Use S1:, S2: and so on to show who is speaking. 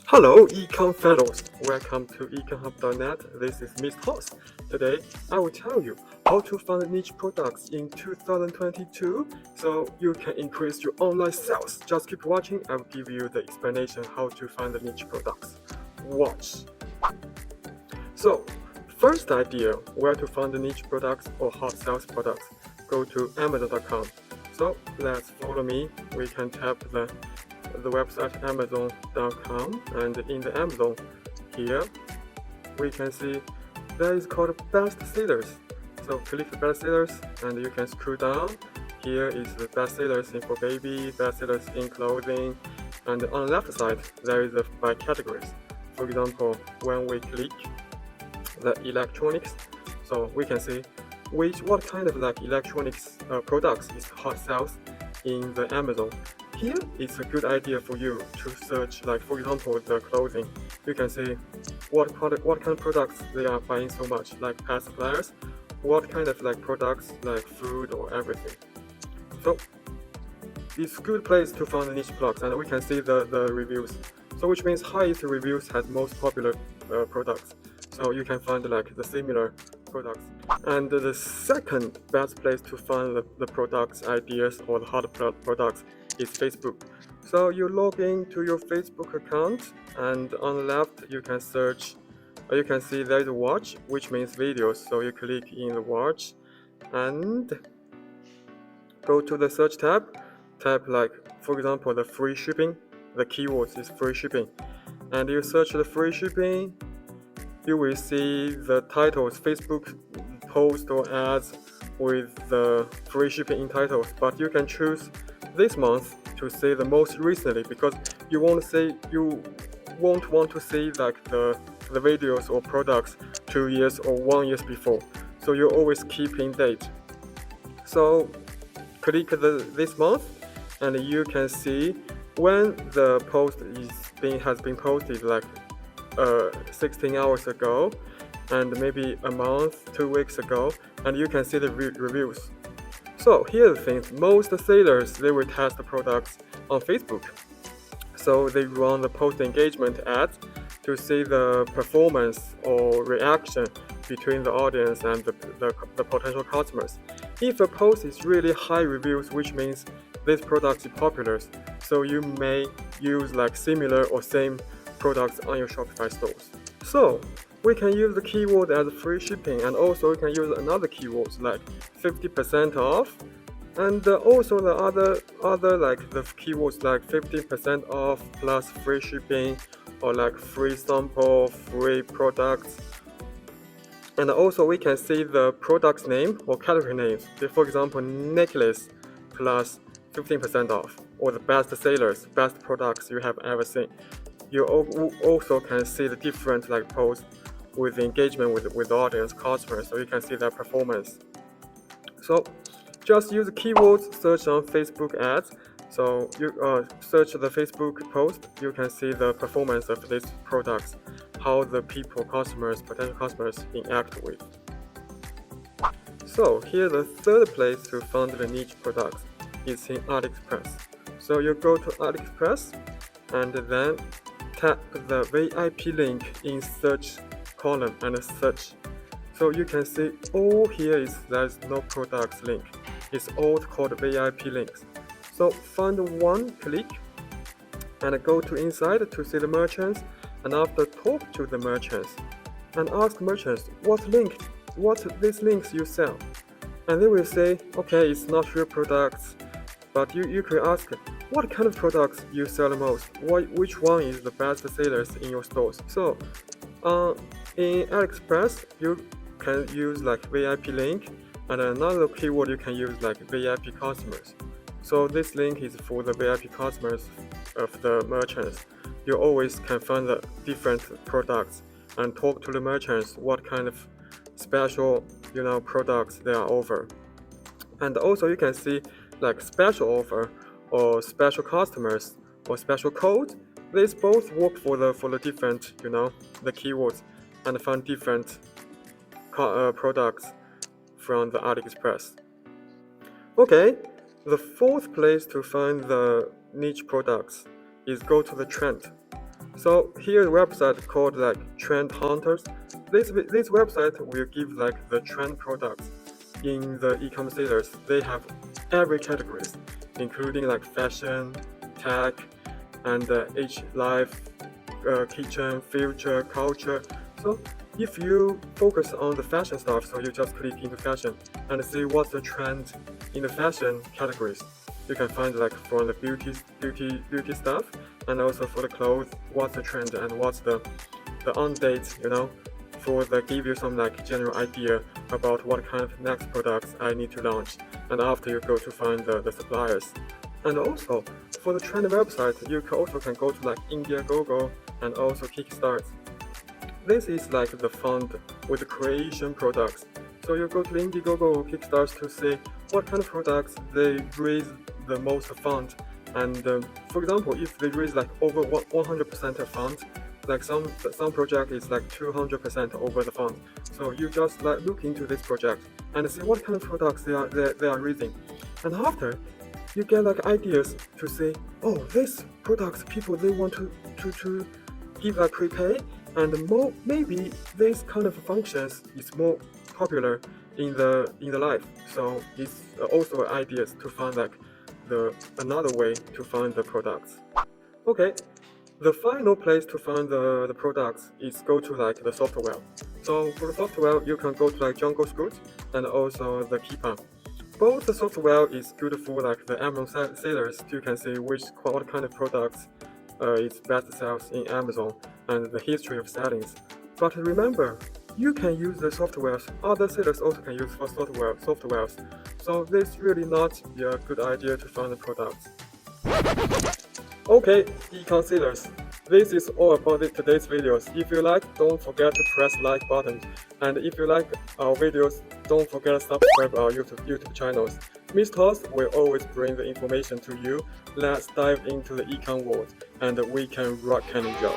S1: Hello, ecom fellows. Welcome to econhub.net. This is Mr. Hoss. Today, I will tell you how to find niche products in 2022 so you can increase your online sales. Just keep watching. I will give you the explanation how to find the niche products. Watch. So, first idea where to find the niche products or hot sales products. Go to Amazon.com. So let's follow me. We can tap the website Amazon.com, and in the Amazon here we can see there is called best sellers. So click the best sellers and you can scroll down. Here is the best sellers for baby, best sellers in clothing, and on the left side there is by categories. For example, when we click the electronics, so we can see what kind of electronics products is hot sales in the Amazon. Here it's a good idea for you to search, for example, the clothing. You can see what kind of products they are buying so much, like pet suppliers, what kind of products like food or everything. So it's a good place to find the niche products, and we can see the reviews. So which means highest reviews has most popular products. So you can find the similar products. And the second best place to find the products ideas or the hot products is Facebook. So you log into your Facebook account, and on the left you can search. You can see there is a watch, which means videos. So you click in the watch and go to the search tab. Type for example the free shipping. The keywords is free shipping, and you search the free shipping. You will see the titles, Facebook post or ads with the free shipping in titles, but you can choose this month to see the most recently, because you won't want to see the videos or products 2 years or 1 year before. So you always keep in date. So click this month, and you can see when the post has been posted 16 hours ago, and maybe a month, 2 weeks ago, and you can see the reviews. So here's the thing, most sellers, they will test the products on Facebook. So they run the post engagement ads to see the performance or reaction between the audience and the potential customers. If a post is really high reviews, which means this product is popular, so you may use similar or same products on your Shopify stores. So we can use the keyword as free shipping, and also we can use another keywords like 50% off, and also the other the keywords like 50% off plus free shipping, or free sample, free products. And also we can see the product's name or category names. For example, necklace plus 15% off, or the best sellers, best products you have ever seen. You also can see the different posts with engagement with audience customers, so you can see their performance. So just use keywords, search on Facebook ads. So you search the Facebook post, you can see the performance of these products, how the potential customers interact with. So here's the third place to find the niche products. It's in AliExpress. So you go to AliExpress and then tap the VIP link in search column and search. So you can see there's no products link. It's all called VIP links. So find one, click, and go to inside to see the merchants, and after talk to the merchants and ask merchants what these links you sell. And they will say, okay, it's not your products, but you could ask what kind of products you sell the most, which one is the best sellers in your stores. So in AliExpress you can use VIP link, and another keyword you can use VIP customers. So this link is for the VIP customers of the merchants. You always can find the different products and talk to the merchants what kind of special products they are offer. And also you can see special offer or special customers or special code. These both work for the different the keywords, and find different products from the AliExpress. Okay, the fourth place to find the niche products is go to the trend. So here's a website called like Trendhunters. This website will give like the trend products in the e-commerce sellers. They have every categories, including like fashion, tech, and age, life, kitchen, future, culture. So if you focus on the fashion stuff, so you just click into fashion and see what's the trend in the fashion categories. You can find like for the beauty stuff, and also for the clothes, what's the trend and what's the on date, for the give you some like general idea about what kind of next products I need to launch. And after you go to find the suppliers. And also for the trend website, you also can go to like Indiegogo and also Kickstart. This is like the fund with the creation products. So you go to Indiegogo or Kickstart to see what kind of products they raise the most fund. And for example, if they raise like over 100% of funds, like some project is like 200% over the fund. So you just like look into this project and see what kind of products they are raising. And after you get like ideas to say, oh, this products people they want to give like prepay, and more maybe this kind of functions is more popular in the life. So it's also ideas to find like another way to find the products. Okay, the final place to find the products is go to like the software. So for the software, you can go to like Jungle Scoot and also the Keepa. Both the software is good for like the Amazon sellers. You can see what kind of products is best sells in Amazon and the history of settings. But remember, you can use the softwares. Other sellers also can use for softwares. So this really not a good idea to find the products. Okay, econ sellers, this is all about today's videos. If you like, don't forget to press like button. And if you like our videos, don't forget to subscribe our YouTube channels. Mr. Hoss will always bring the information to you. Let's dive into the econ world and we can rock and roll.